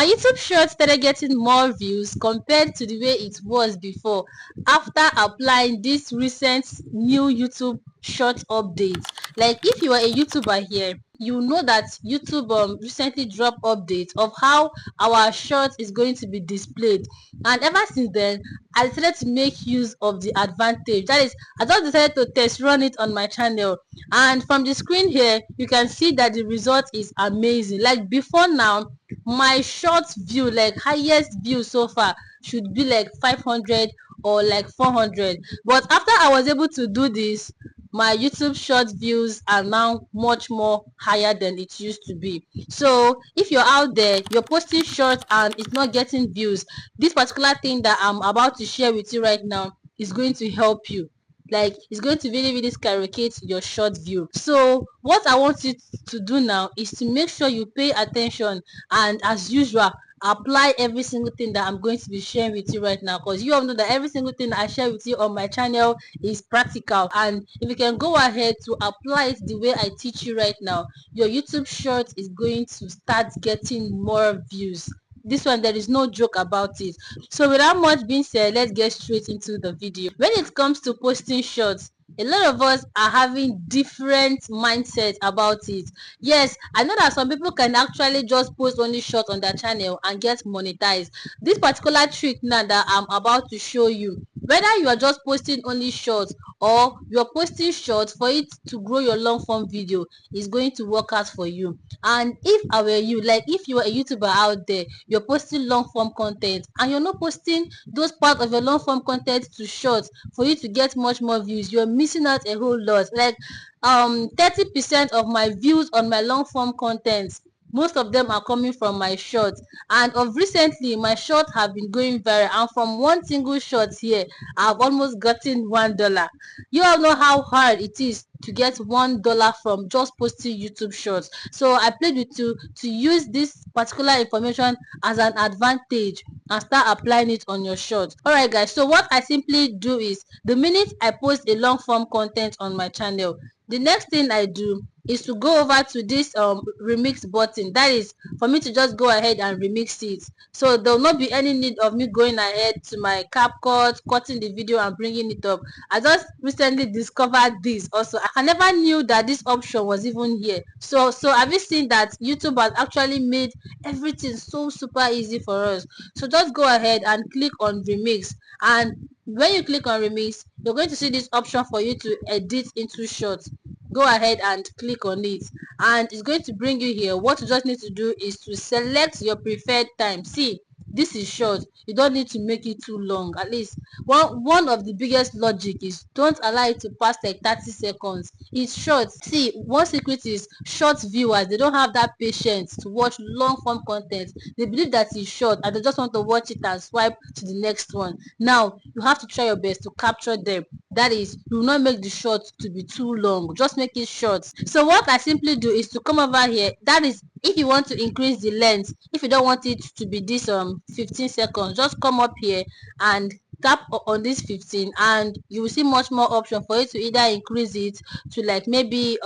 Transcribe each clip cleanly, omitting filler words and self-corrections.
My YouTube short started getting more views compared to the way it was before after applying this recent new YouTube short updates. Like if you are a YouTuber here, you know that YouTube recently dropped updates of how our short is going to be displayed, and ever since then I decided to make use of the advantage. That is, I just decided to test run it on my channel, and from the screen here you can see that the result is amazing. Like before now, my short view, like highest view so far, should be like 500 or like 400, but after I was able to do this, my YouTube short views are now much more higher than it used to be. So if you're out there, you're posting short and it's not getting views, this particular thing that I'm about to share with you right now is going to help you. Like it's going to really skyrocket your short view. So what I want you to do now is to make sure you pay attention, and as usual, apply every single thing that I'm going to be sharing with you right now, because you all know that every single thing I share with you on my channel is practical. And if you can go ahead to apply it the way I teach you right now, your YouTube short is going to start getting more views. This one, there is no joke about it. So without much being said, let's get straight into the video. When it comes to posting shorts, a lot of us are having different mindsets about it. Yes, I know that some people can actually just post only short on their channel and get monetized. This particular trick now that I'm about to show you, whether you are just posting only shorts or you're posting shorts for it to grow your long form video, is going to work out for you. And if I were you, like if you are a YouTuber out there, you're posting long form content and you're not posting those parts of your long form content to shorts for you to get much more views, you're missing out a whole lot. Like 30% of my views on my long form content, most of them are coming from my shorts, and of recently my shorts have been going viral, and from one single short here I've almost gotten $1. You all know how hard it is to get $1 from just posting YouTube shorts. So I played with you to use this particular information as an advantage and start applying it on your shorts. Alright guys, so what I simply do is, the minute I post a long form content on my channel, the next thing I do is to go over to this remix button. That is for me to just go ahead and remix it. So there will not be any need of me going ahead to my CapCut, cutting the video and bringing it up. I just recently discovered this also. I never knew that this option was even here. So have you seen that YouTube has actually made everything so super easy for us? So just go ahead and click on remix, and when you click on remix, you're going to see this option for you to edit into shorts. Go ahead and click on it, and it's going to bring you here. What you just need to do is to select your preferred time. See, this is short, you don't need to make it too long. At least one of the biggest logic is don't allow it to pass like 30 seconds. It's short. See, one secret is short viewers, they don't have that patience to watch long form content. They believe that it's short and they just want to watch it and swipe to the next one. Now you have to try your best to capture them. That is, you will not make the short to be too long, just make it short. So what I simply do is to come over here. That is, if you want to increase the length, if you don't want it to be this 15 seconds, just come up here and tap on this 15, and you will see much more option for you to either increase it to like maybe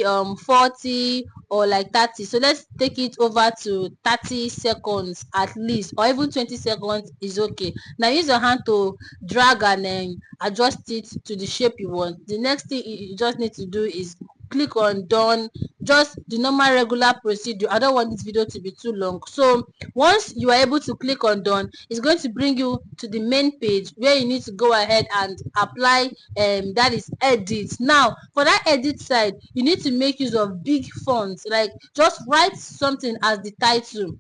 40 or like 30. So let's take it over to 30 seconds at least, or even 20 seconds is okay. Now use your hand to drag and adjust it to the shape you want. The next thing you just need to do is click on done. Just the normal regular procedure. I don't want this video to be too long. So once you are able to click on done, it's going to bring you to the main page where you need to go ahead and apply that is edit. Now for that edit side, you need to make use of big fonts. Like just write something as the title.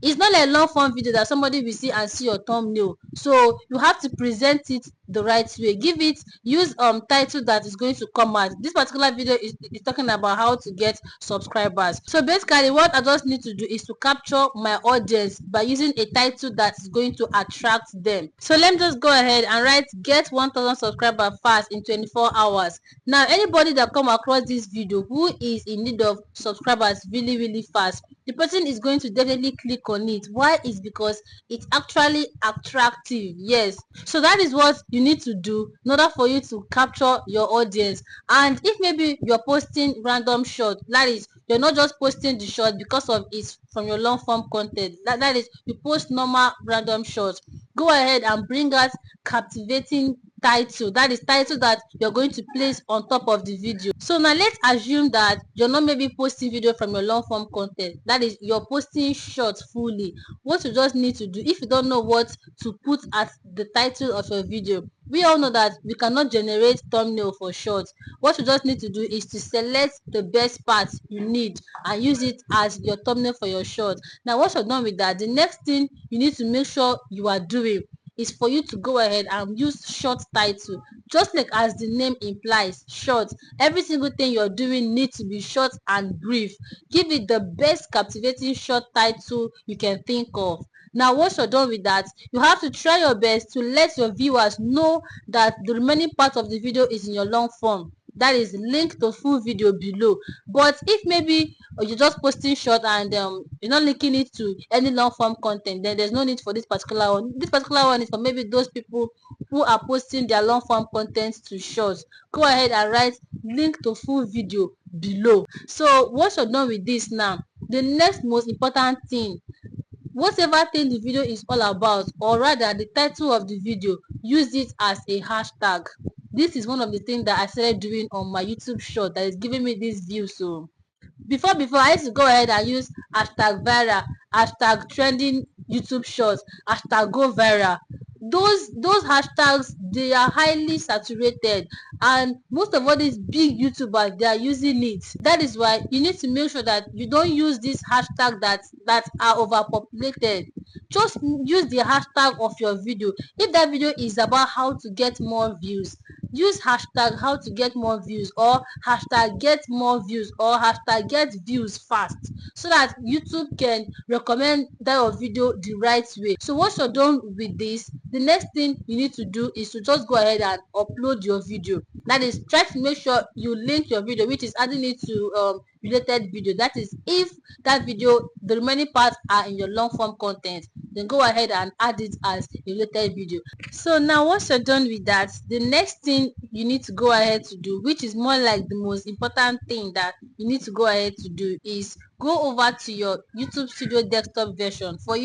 It's not like a long form video that somebody will see and see your thumbnail. So you have to present it the right way. Give it, use title that is going to come out. This particular video is talking about how to get subscribers. So basically what I just need to do is to capture my audience by using a title that is going to attract them. So let me just go ahead and write get 1000 subscribers fast in 24 hours. Now anybody that come across this video who is in need of subscribers really fast, the person is going to definitely click on it. Why? Is because it's actually attractive. Yes, so that is what you need to do in order for you to capture your audience. And if maybe you're posting random short, That is, you're not just posting the short because of it's from your long form content. That is, you post normal random shorts. Go ahead and bring out captivating title. That is title that you're going to place on top of the video. So now let's assume that you're not maybe posting video from your long form content. That is, you're posting short fully. What you just need to do, if you don't know what to put as the title of your video, we all know that we cannot generate thumbnail for short. What you just need to do is to select the best parts you need and use it as your thumbnail for your short. Now once you're done with that, the next thing you need to make sure you are doing is for you to go ahead and use short title. Just like as the name implies, short. Every single thing you're doing needs to be short and brief. Give it the best captivating short title you can think of. Now once you're done with that, you have to try your best to let your viewers know that the remaining part of the video is in your long form. That is, link to full video below. But if maybe you're just posting short and you're not linking it to any long form content, then there's no need for this particular one. This particular one is for maybe those people who are posting their long form content to shorts. Go ahead and write link to full video below. So once you're done with this now, the next most important thing, whatever thing the video is all about, or rather the title of the video, use it as a hashtag. This is one of the things that I started doing on my YouTube short that is giving me this view. So before I used to go ahead and use hashtag viral, hashtag trending YouTube shorts, hashtag go viral. Those hashtags, they are highly saturated, and most of all these big YouTubers, they are using it. That is why you need to make sure that you don't use this hashtag that are overpopulated. Just use the hashtag of your video. If that video is about how to get more views, use hashtag how to get more views, or hashtag get more views, or hashtag get views fast, so that YouTube can recommend that your video the right way. So once you're done with this, the next thing you need to do is to just go ahead and upload your video. That is, try to make sure you link your video, which is adding it to related video. That is, if that video, the remaining parts are in your long form content, then go ahead and add it as a related video. So now once you're done with that, the next thing you need to go ahead to do, which is more like the most important thing that you need to go ahead to do, is go over to your YouTube Studio desktop version for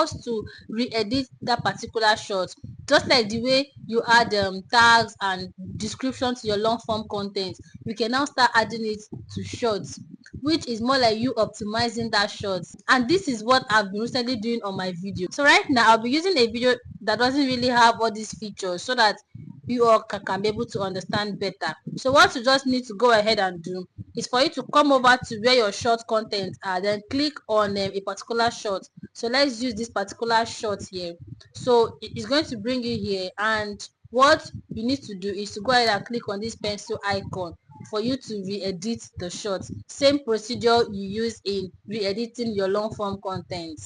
us to re-edit that particular shot. Just like the way you add tags and description to your long form content, we can now start adding it to shorts, which is more like you optimizing that shot. And this is what I've been recently doing on my video. So right now I'll be using a video that doesn't really have all these features, so that you all can be able to understand better. So what you just need to go ahead and do is for you to come over to where your short content are, then click on a particular short. So let's use this particular short here. So it's going to bring you here, and what you need to do is to go ahead and click on this pencil icon for you to re-edit the short. Same procedure you use in re-editing your long form content.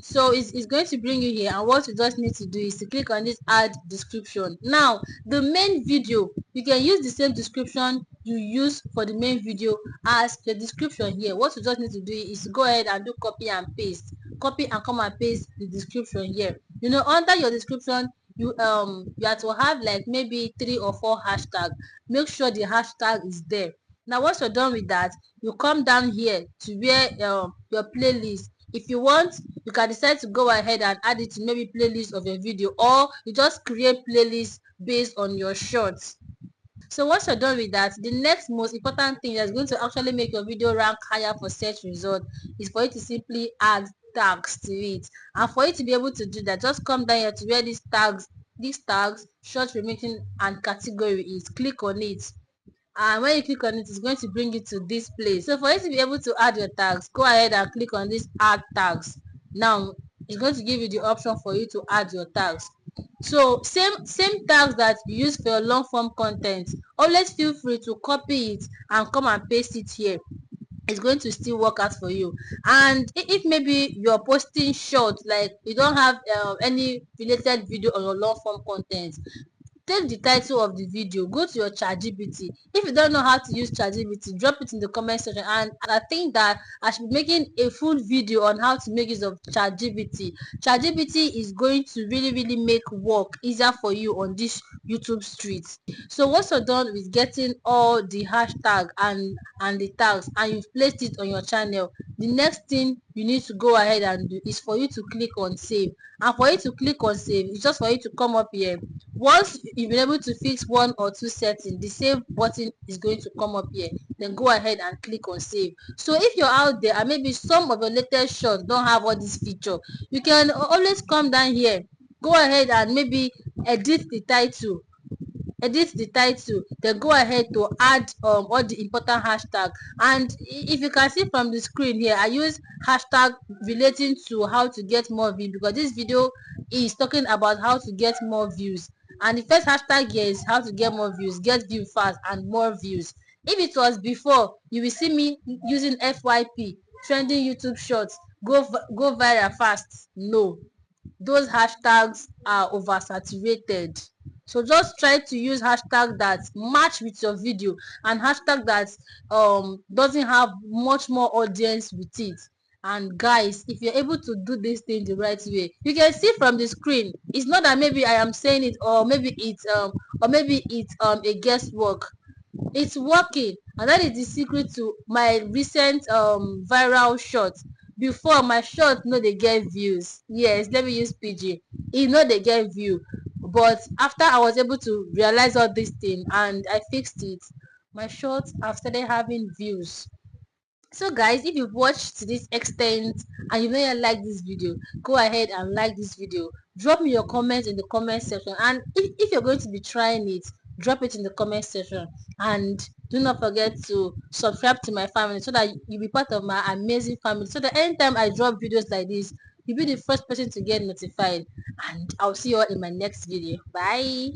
So it's going to bring you here, and what you just need to do is to click on this add description. Now the main video, you can use the same description you use for the main video as the description here. What you just need to do is to go ahead and do copy and paste, copy and come and paste the description here. You know, under your description, you have to have like maybe 3 or 4 hashtags. Make sure the hashtag is there. Now once you're done with that, you come down here to where your playlist. If you want, you can decide to go ahead and add it to maybe playlist of your video, or you just create playlist based on your shorts. So once you're done with that, the next most important thing that's going to actually make your video rank higher for search result is for you to simply add tags to it. And for you to be able to do that, just come down here to where these tags, short, remixing, and category is. Click on it, and when you click on it, it's going to bring you to this place. So for you to be able to add your tags, go ahead and click on this add tags. Now it's going to give you the option for you to add your tags. So same tags that you use for your long form content, always feel free to copy it and come and paste it here. It's going to still work out for you. And if maybe you're posting short, like you don't have any related video on your long form content, take the title of the video, go to your ChatGPT. If you don't know how to use ChatGPT, drop it in the comment section, and I think that I should be making a full video on how to make use of ChatGPT. ChatGPT is going to really make work easier for you on this YouTube street. So once you're done with getting all the hashtag and the tags, and you've placed it on your channel, the next thing you need to go ahead and do is for you to click on save. And for you to click on save, it's just for you to come up here. Once you've been able to fix one or two settings, the save button is going to come up here. Then go ahead and click on save. So if you're out there and maybe some of your latest shots don't have all this feature, you can always come down here, go ahead and maybe edit the title, then go ahead to add all the important hashtag. And if you can see from the screen here, I use hashtag relating to how to get more views, because this video is talking about how to get more views, and the first hashtag here is how to get more views, get view fast and more views. If it was before, you will see me using FYP, trending YouTube shorts, go viral fast. No, those hashtags are oversaturated. So just try to use hashtag that match with your video, and hashtag that doesn't have much more audience with it. And guys, if you're able to do this thing the right way, you can see from the screen, it's not that maybe I am saying it, or maybe it's a guesswork. It's working, and that is the secret to my recent viral shot. Before, my shot no dey get views. Yes, let me use PG. E no dey get view, but after I was able to realize all this thing and I fixed it, my shots have started having views. So guys, if you've watched to this extent and you know you like this video, go ahead and like this video. Drop me your comments in the comment section, and if you're going to be trying it, drop it in the comment section. And do not forget to subscribe to my family, so that you'll be part of my amazing family, so that anytime I drop videos like this, you'll be the first person to get notified. And I'll see you all in my next video. Bye.